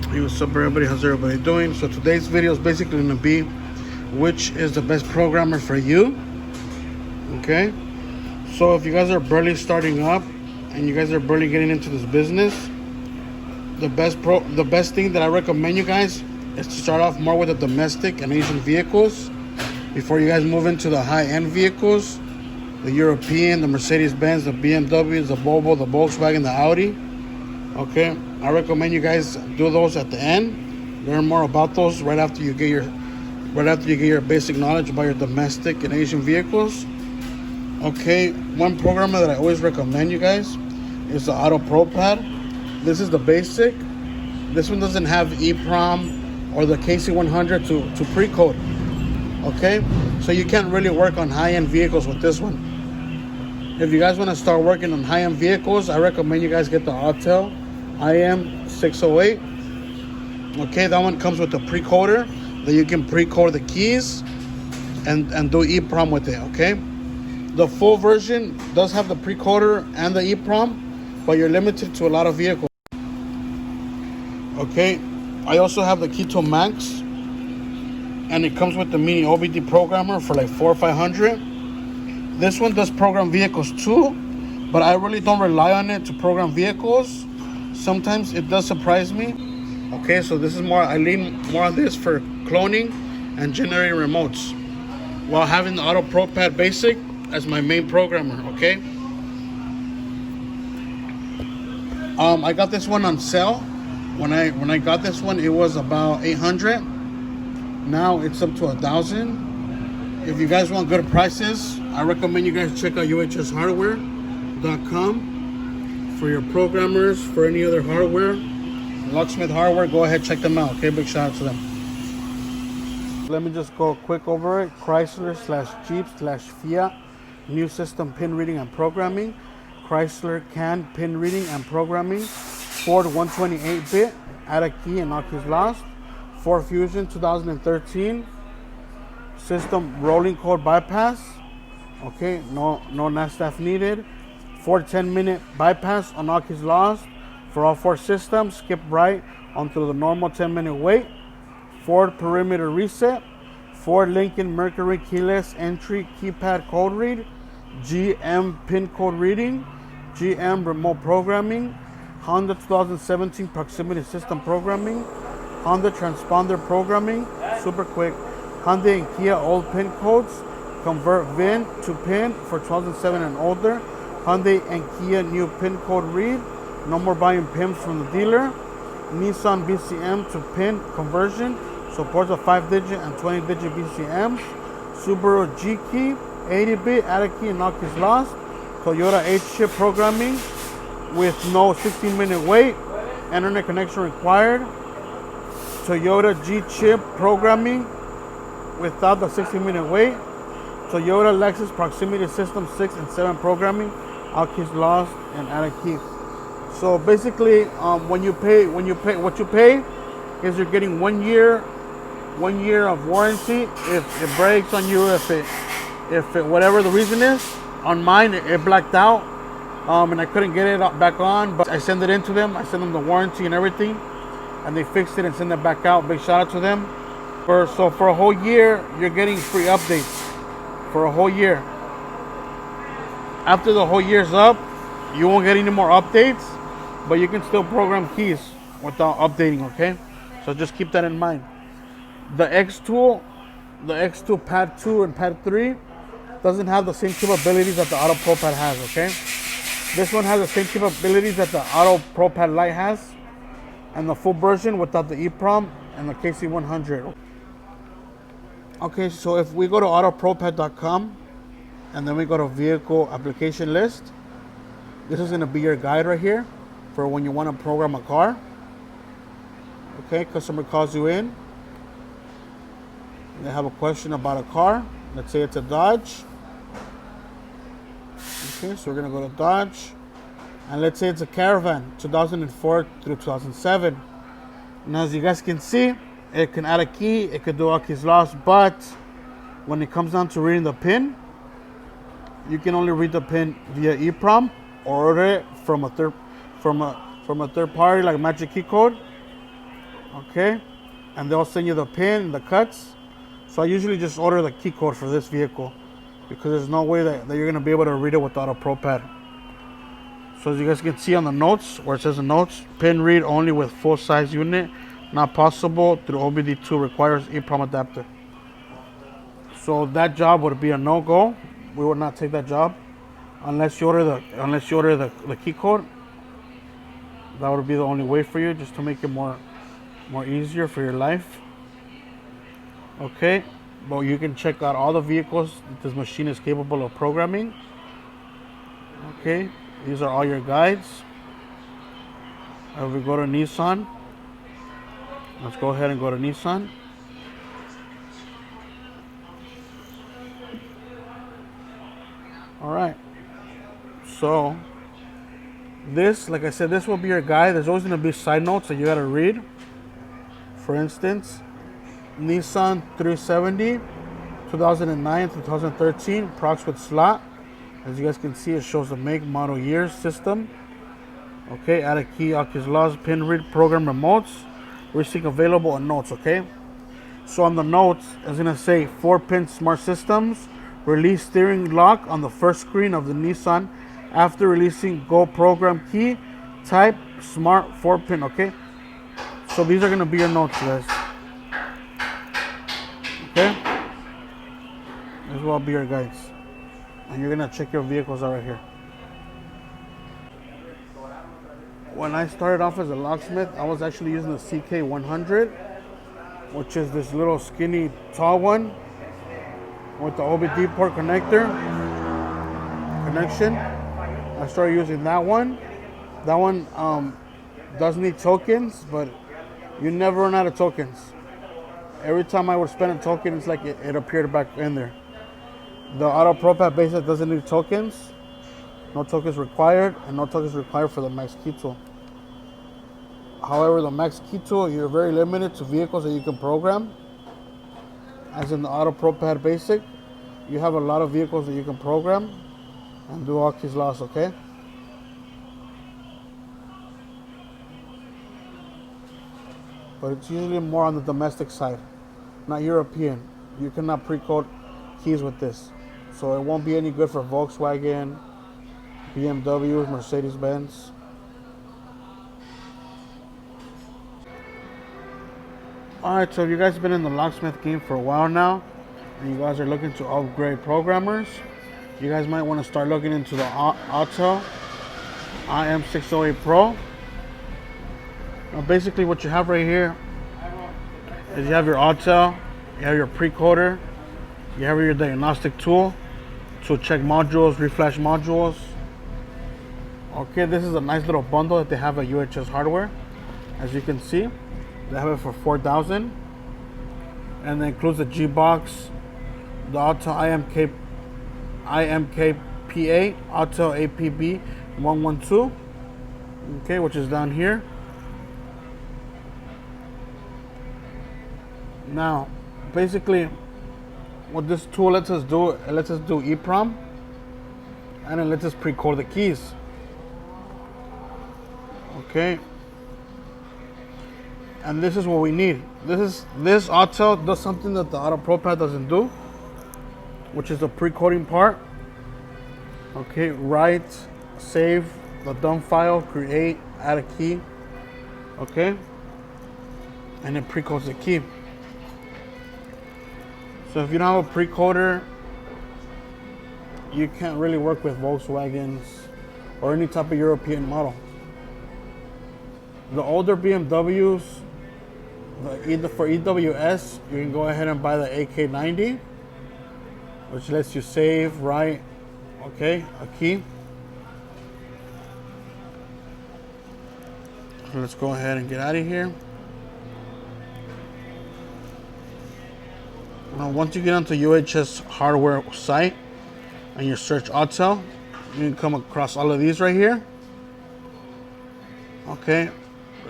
Hey, what's up, everybody? How's everybody doing? So today's video is basically going to be which is the best programmer for you. Okay, so if you guys are barely starting up and you guys are barely getting into this business, the best thing that I recommend you guys is to start off more with the domestic and Asian vehicles before you guys move into the high-end vehicles, the European, the Mercedes-Benz, the BMWs, the Volvo, the Volkswagen, the Audi. Okay, I recommend you guys do those at the end. Learn more about those right after you get your basic knowledge about your domestic and Asian vehicles. Okay, one programmer that I always recommend you guys is the Autopropad. This is the basic. This one doesn't have EEPROM or the KC100 to pre-code. Okay, so you can't really work on high-end vehicles with this one. If you guys want to start working on high-end vehicles, I recommend you guys get the Autel IM608. Okay, that one comes with a pre-coder that you can pre-code the keys and do EEPROM with it. Okay, the full version does have the pre-coder and the EEPROM, but you're limited to a lot of vehicles. Okay, I also have the Keto Max, and it comes with the mini OBD programmer for like $400 or $500. This one does program vehicles too, but I really don't rely on it to program vehicles. Sometimes it does surprise me. Okay, so this is I lean more on this for cloning and generating remotes, while having the Autopropad Basic as my main programmer. Okay, I got this one on sale. When I got this one, it was about $800. Now it's up to $1,000. If you guys want good prices, I recommend you guys check out uhshardware.com for your programmers, for any other hardware. Locksmith Hardware, go ahead, check them out. Okay, big shout out to them. Let me just go quick over it. Chrysler/Jeep/Fiat, new system pin reading and programming. Chrysler CAN pin reading and programming. Ford 128-bit, add a key and knock keys lost. Ford Fusion 2013. System rolling code bypass. Okay, no NASDAQ needed. Ford 10-minute bypass on all keys lost. For all four systems, skip right onto the normal 10-minute wait. Ford perimeter reset. Ford Lincoln Mercury keyless entry keypad code read. GM pin code reading. GM remote programming. Honda 2017 proximity system programming. Honda transponder programming, super quick. Hyundai and Kia old pin codes, convert VIN to PIN for 2007 and older. Hyundai and Kia new pin code read, no more buying pins from the dealer. Nissan BCM to PIN conversion, supports a 5-digit and 20-digit BCMs. Subaru G key, 80-bit, add a key and knock is lost. Toyota H-chip programming with no 16-minute wait, internet connection required. Toyota G-chip programming without the 16-minute wait. Toyota Lexus proximity system 6 and 7 programming, all keys lost and add a key. So basically, what you pay is you're getting 1 year of warranty. If it breaks on you, if it whatever the reason is, on mine it blacked out, and I couldn't get it back on, but I send it in to them. I send them the warranty and everything, and they fixed it and send it back out. Big shout out to them. So for a whole year, you're getting free updates for a whole year. After the whole year's up, you won't get any more updates, but you can still program keys without updating. Okay, so just keep that in mind. The X2 Pad 2 and Pad 3 doesn't have the same capabilities that the Autopropad has. Okay, this one has the same capabilities that the Autopropad Lite has, and the full version without the EEPROM and the KC100. Okay, so if we go to autopropad.com and then we go to vehicle application list, this is going to be your guide right here for when you want to program a car. Okay, customer calls you in. They have a question about a car. Let's say it's a Dodge. Okay, so we're going to go to Dodge. And let's say it's a Caravan, 2004 through 2007. Now, as you guys can see, it can add a key, it could do all keys lost, but when it comes down to reading the PIN, you can only read the PIN via EEPROM or order it from a third party like Magic Key Code. okay? And they'll send you the pin, the cuts. So I usually just order the key code for this vehicle because there's no way that you're gonna be able to read it with the Autopropad. So as you guys can see on the notes, where it says the notes, pin read only with full size unit, not possible through OBD2, requires EEPROM adapter. So that job would be a no-go. We would not take that job unless you order the key code. That would be the only way for you, just to make it more easier for your life. Okay, but you can check out all the vehicles that this machine is capable of programming. Okay, these are all your guides. If we go to Nissan, let's go ahead and go to Nissan. All right, so this, like I said, this will be your guide. There's always going to be side notes that you got to read. For instance, Nissan 370, 2009 to 2013, procs with slot. As you guys can see, it shows the make, model, year, system. Okay, add a key, Oculus laws, pin read, program remotes, receipt available, and notes. Okay, so on the notes, it's gonna say 4-pin smart systems, release steering lock on the first screen of the Nissan after releasing Go program key, type smart 4-pin. Okay, so these are gonna be your notes, guys. Okay, this will be your guides, and you're gonna check your vehicles out right here. When I started off as a locksmith, I was actually using the CK100, which is this little skinny tall one with the OBD port connection. I started using that one. That one does need tokens, but you never run out of tokens. Every time I would spend a token, it's like it appeared back in there. The Autopropad basic doesn't need tokens. No tokens required, and no tokens required for the Max Key tool. However, the Max Key tool, you're very limited to vehicles that you can program. As in the Autopropad basic, you have a lot of vehicles that you can program and do all keys loss, okay? But it's usually more on the domestic side, not European. You cannot pre-code keys with this. So it won't be any good for Volkswagen, BMW, Mercedes-Benz. Alright, so if you guys have been in the locksmith game for a while now, and you guys are looking to upgrade programmers, you guys might want to start looking into the Autel IM608 Pro. Now basically what you have right here is you have your Autel, you have your pre-coder, you have your diagnostic tool to check modules, reflash modules. Okay, this is a nice little bundle that they have at UHS Hardware. As you can see, they have it for $4,000, and it includes the G-Box, the Autel IMKPA, Autel APB 112, okay, which is down here. Now, basically, what this tool lets us do, it lets us do EEPROM, and it lets us pre-code the keys. Okay, and this is what we need. This Autel does something that the Autopropad doesn't do, which is the pre-coding part. Okay, write, save the dump file, create, add a key. Okay, and it pre-codes the key. So if you don't have a pre-coder, you can't really work with Volkswagens or any type of European model. The older BMWs, for EWS, you can go ahead and buy the AK90, which lets you save, write, okay, a key. So let's go ahead and get out of here. Now, once you get onto UHS Hardware site and you search Autel, you can come across all of these right here. Okay,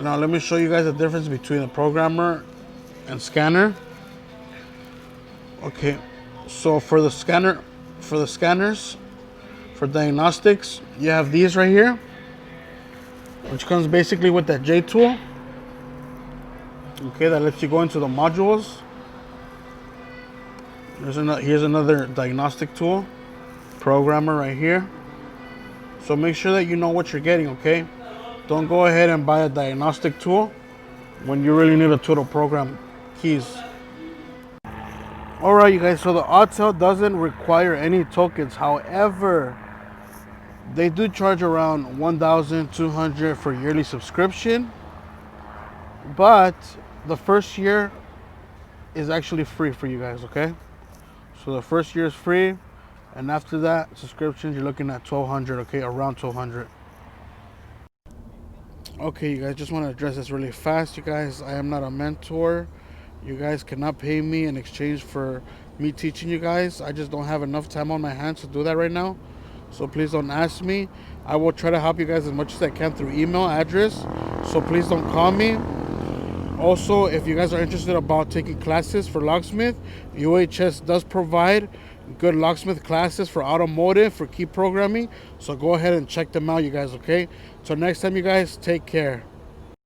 now let me show you guys the difference between the programmer and scanner. Okay, so for the scanners, for diagnostics, you have these right here, which comes basically with that J tool. Okay, that lets you go into the modules. Here's another diagnostic tool, programmer right here. So make sure that you know what you're getting, okay? Don't go ahead and buy a diagnostic tool when you really need a tool to program keys. All right, you guys, so the Autel doesn't require any tokens. However, they do charge around $1,200 for yearly subscription, but the first year is actually free for you guys, okay? So the first year is free, and after that, subscriptions, you're looking at $1,200, okay? Around $1,200. Okay, you guys, just want to address this really fast, you guys. I am not a mentor. You guys cannot pay me in exchange for me teaching you guys. I just don't have enough time on my hands to do that right now. So please don't ask me. I will try to help you guys as much as I can through email address. So please don't call me. Also, if you guys are interested about taking classes for locksmith, UHS does provide good locksmith classes for automotive, for key programming. So go ahead and check them out, you guys, okay? Till next time, you guys, take care.